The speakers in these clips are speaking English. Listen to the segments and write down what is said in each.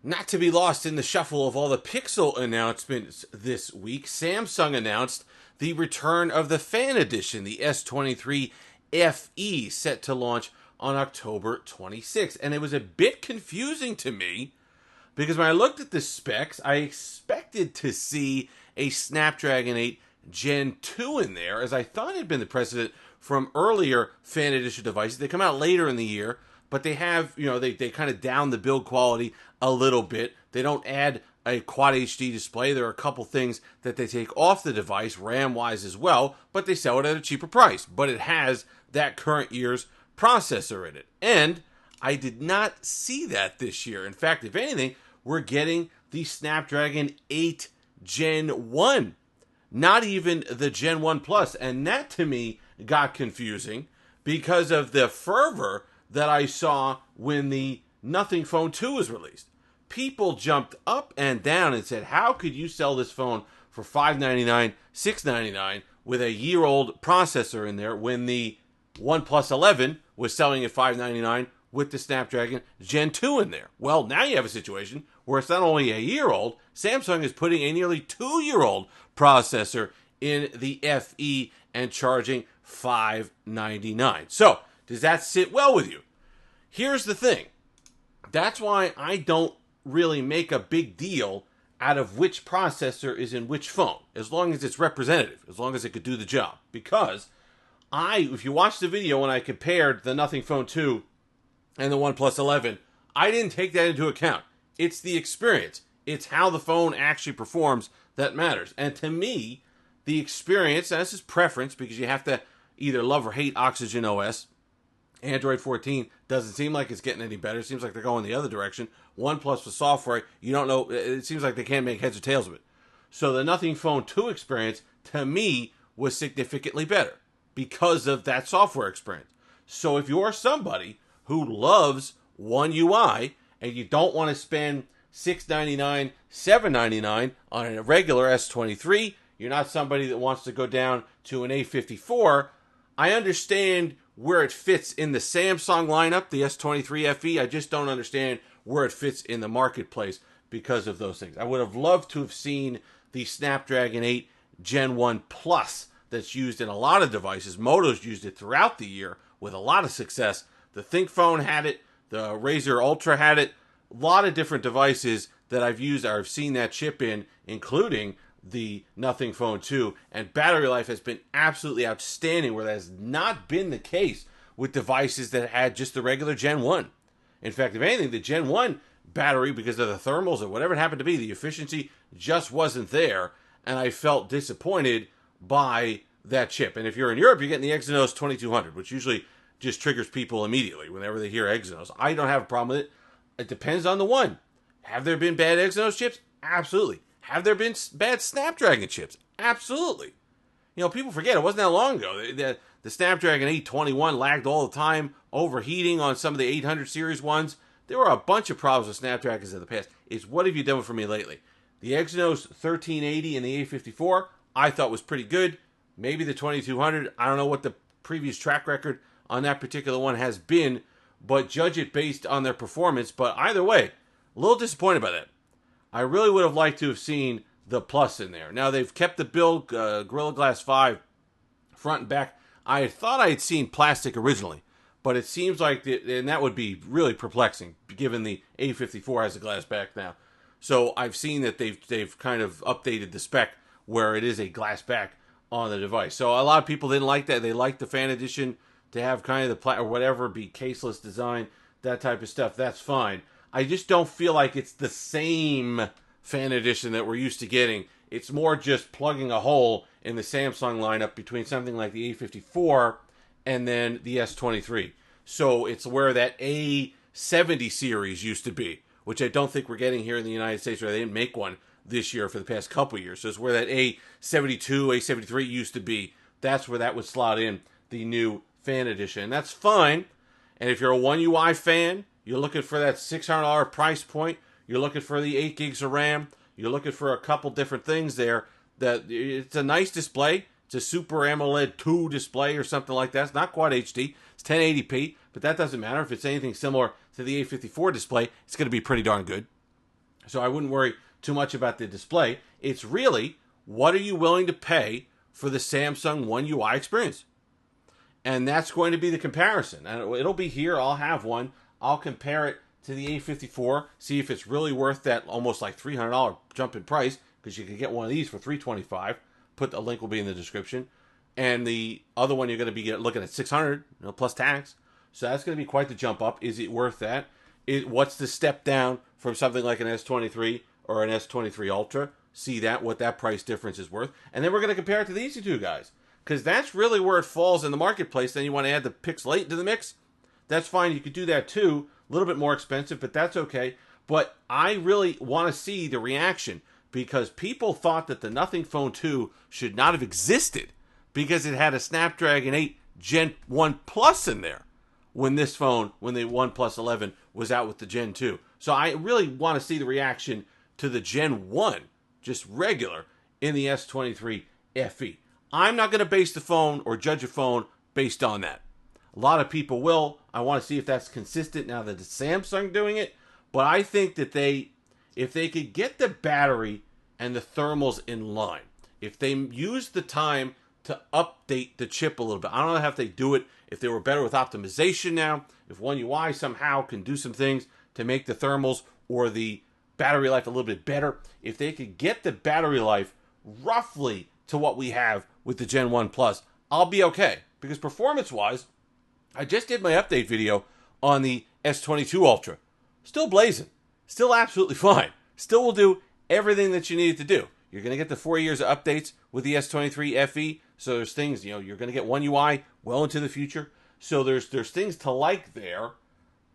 Not to be lost in the shuffle of all the Pixel announcements this week, Samsung announced the return of the Fan Edition, the S23 FE, set to launch on October 26th. And it was a bit confusing to me because when I looked at the specs, I expected to see a Snapdragon 8 Gen 2 in there, as I thought had been the precedent from earlier Fan Edition devices. They come out later in the year, but they have, they kind of down the build quality a little bit. They don't add a Quad HD display. There are a couple things that they take off the device, RAM-wise as well, but they sell it at a cheaper price. But it has that current year's processor in it. And I did not see that this year. In fact, if anything, we're getting the Snapdragon 8 Gen 1. Not even the Gen 1 Plus. And that, to me, got confusing because of the fervor that I saw when the Nothing Phone 2 was released. People jumped up and down and said, how could you sell this phone for $599, $699 with a year-old processor in there when the OnePlus 11 was selling at $599 with the Snapdragon Gen 2 in there? Well, now you have a situation where it's not only a year old, Samsung is putting a nearly 2-year-old processor in the FE and charging $599. So, does that sit well with you? Here's the thing. That's why I don't really make a big deal out of which processor is in which phone, as long as it's representative, as long as it could do the job. Because if you watch the video when I compared the Nothing Phone 2 and the OnePlus 11, I didn't take that into account. It's the experience. It's how the phone actually performs that matters. And to me, the experience, and this is preference because you have to either love or hate Oxygen OS. Android 14 doesn't seem like it's getting any better. It seems like they're going the other direction. OnePlus with software, you don't know. It seems like they can't make heads or tails of it. So the Nothing Phone 2 experience, to me, was significantly better because of that software experience. So if you're somebody who loves One UI and you don't want to spend $699, $799 on a regular S23, you're not somebody that wants to go down to an A54, I understand where it fits in the Samsung lineup, the S23 FE. I just don't understand where it fits in the marketplace because of those things. I would have loved to have seen the Snapdragon 8 Gen 1 Plus that's used in a lot of devices. Moto's used it throughout the year with a lot of success. The ThinkPhone had it. The Razer Ultra had it. A lot of different devices that I've used or I've seen that chip in, including the Nothing Phone 2, and battery life has been absolutely outstanding, where that has not been the case with devices that had just the regular Gen 1. In fact, if anything, the Gen 1 battery, because of the thermals or whatever it happened to be, the efficiency just wasn't there, and I felt disappointed by that chip. And if you're in Europe, you're getting the Exynos 2200, which usually just triggers people immediately whenever they hear Exynos. I don't have a problem with it. It depends on the one. Have there been bad Exynos chips? Absolutely. Have there been bad Snapdragon chips? Absolutely. People forget, it wasn't that long ago. The Snapdragon 821 lagged all the time, overheating on some of the 800 series ones. There were a bunch of problems with Snapdragons in the past. It's what have you done for me lately? The Exynos 1380 and the A54, I thought was pretty good. Maybe the 2200, I don't know what the previous track record on that particular one has been, but judge it based on their performance. But either way, a little disappointed by that. I really would have liked to have seen the Plus in there. Now, they've kept the build, Gorilla Glass 5, front and back. I thought I had seen plastic originally, but it seems like, and that would be really perplexing, given the A54 has a glass back now. So I've seen that they've kind of updated the spec where it is a glass back on the device. So a lot of people didn't like that. They liked the Fan Edition to have kind of the or whatever, be caseless design, that type of stuff. That's fine. I just don't feel like it's the same Fan Edition that we're used to getting. It's more just plugging a hole in the Samsung lineup between something like the A54 and then the S23. So it's where that A70 series used to be, which I don't think we're getting here in the United States, or they didn't make one this year for the past couple years. So it's where that A72, A73 used to be. That's where that would slot in the new Fan Edition. And that's fine. And if you're a One UI fan, you're looking for that $600 price point, you're looking for the 8 gigs of RAM, you're looking for a couple different things there, that it's a nice display. It's a Super AMOLED 2 display or something like that. It's not Quad HD. It's 1080p, but that doesn't matter. If it's anything similar to the A54 display, it's going to be pretty darn good. So I wouldn't worry too much about the display. It's really, what are you willing to pay for the Samsung One UI experience? And that's going to be the comparison. And it'll be here. I'll have one. I'll compare it to the A54, see if it's really worth that almost like $300 jump in price, because you can get one of these for $325. The link will be in the description. And the other one, you're going to be looking at $600, plus tax. So that's going to be quite the jump up. Is it worth that? What's the step down from something like an S23 or an S23 Ultra? See what that price difference is worth. And then we're going to compare it to these two guys, because that's really where it falls in the marketplace. Then you want to add the Pixel 8 to the mix. That's fine. You could do that too. A little bit more expensive, but that's okay. But I really want to see the reaction, because people thought that the Nothing Phone 2 should not have existed because it had a Snapdragon 8 Gen 1 Plus in there when the OnePlus 11 was out with the Gen 2. So I really want to see the reaction to the Gen 1, just regular, in the S23 FE. I'm not going to base the phone or judge a phone based on that. A lot of people will. I want to see if that's consistent now that it's Samsung doing it. But I think that if they could get the battery and the thermals in line, if they use the time to update the chip a little bit. I don't know how they do it, if they were better with optimization now, if One UI somehow can do some things to make the thermals or the battery life a little bit better. If they could get the battery life roughly to what we have with the Gen 1 Plus, I'll be okay. Because performance-wise, I just did my update video on the S22 Ultra. Still blazing. Still absolutely fine. Still will do everything that you need it to do. You're going to get the 4 years of updates with the S23 FE. So there's things, you're going to get One UI well into the future. So there's things to like there.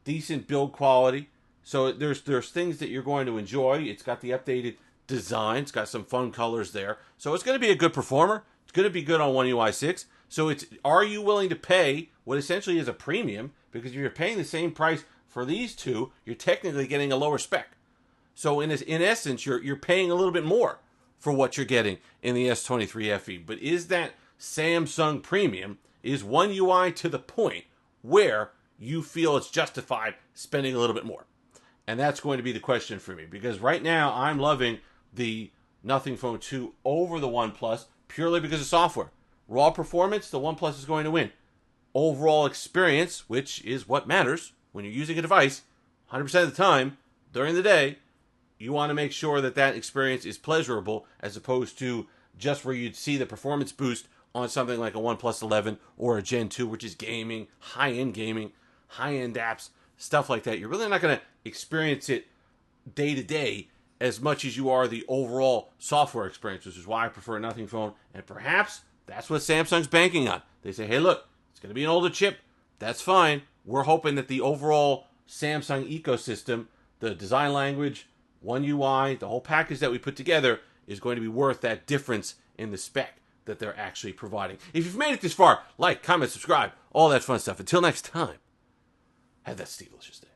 Decent build quality. So there's things that you're going to enjoy. It's got the updated design. It's got some fun colors there. So it's going to be a good performer. It's going to be good on One UI 6. So are you willing to pay what essentially is a premium? Because if you're paying the same price for these two, you're technically getting a lower spec. So in essence, you're paying a little bit more for what you're getting in the S23 FE. But is that Samsung premium? Is One UI to the point where you feel it's justified spending a little bit more? And that's going to be the question for me. Because right now, I'm loving the Nothing Phone 2 over the OnePlus purely because of software. Raw performance, the OnePlus is going to win. Overall experience, which is what matters when you're using a device, 100% of the time, during the day, you want to make sure that experience is pleasurable as opposed to just where you'd see the performance boost on something like a OnePlus 11 or a Gen 2, which is gaming, high-end apps, stuff like that. You're really not going to experience it day to day as much as you are the overall software experience, which is why I prefer a Nothing Phone. And perhaps that's what Samsung's banking on. They say, hey, look, it's going to be an older chip. That's fine. We're hoping that the overall Samsung ecosystem, the design language, One UI, the whole package that we put together is going to be worth that difference in the spec that they're actually providing. If you've made it this far, like, comment, subscribe, all that fun stuff. Until next time, have that delicious day.